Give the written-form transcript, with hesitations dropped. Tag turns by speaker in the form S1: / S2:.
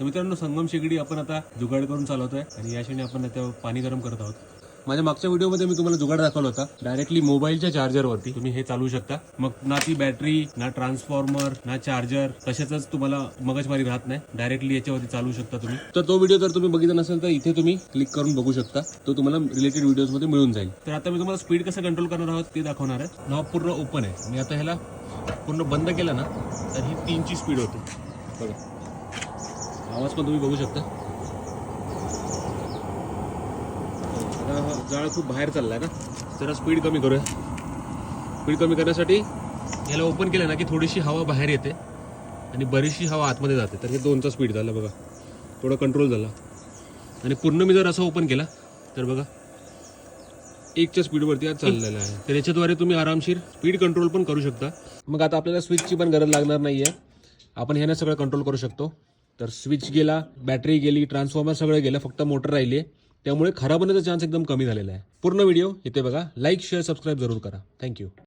S1: तर मित्रांनो संगम शेगडी आपण आता जुगाड करून चालवतोय आणि याशिवाय आपण आता पाणी गरम करत आहोत. माझ्या मागच्या व्हिडिओमध्ये मी तुम्हाला जुगाड दाखवला होता. डायरेक्टली मोबाईलच्या चार्जरवरती तुम्ही हे चालवू शकता. मग ना ती बॅटरी ना ट्रान्सफॉर्मर ना चार्जर कशाचाच तुम्हाला मगजमारी राहत नाही. डायरेक्टली याच्यावरती चालवू शकता तुम्ही. तर तो व्हिडिओ जर तुम्ही बघितला नसेल तर इथे तुम्ही क्लिक करून बघू शकता. तो तुम्हाला रिलेटेड व्हिडिओजमध्ये मिळून जाईल. तर आता मी तुम्हाला स्पीड कसं कंट्रोल करणार आहोत ते दाखवणार आहे. नॉब पूर्ण ओपन आहे. मी आता ह्याला पूर्ण बंद केलं ना तर ही 3ची स्पीड होते. बघा आवाज पण तुम्ही बघू शकता. जाळ खूप बाहेर चाललाय ना, जरा स्पीड कमी करूया. स्पीड कमी करण्यासाठी याला ओपन केलं ना की थोडीशी हवा बाहेर येते आणि बरीचशी हवा आतमध्ये जाते. तर हे 2चा स्पीड झाला बघा, थोडा कंट्रोल झाला. आणि पूर्ण मी जर असं ओपन केला तर बघा 1च्या स्पीडवरती आज चाललेला आहे. तर याच्याद्वारे तुम्ही आरामशीर स्पीड कंट्रोल पण करू शकता. मग आता आपल्याला स्विचची पण गरज लागणार नाही आहे. आपण ह्याने सगळं कंट्रोल करू शकतो. तर स्विच गेला, बॅटरी गेली, ट्रान्सफॉर्मर सगळं गेलं, फक्त मोटर राहिली आहे. त्यामुळे खराब होण्याचा चान्स एकदम कमी झालेला आहे. पूर्ण व्हिडिओ इथे बघा. लाईक शेअर सबस्क्राईब जरूर करा. थँक्यू.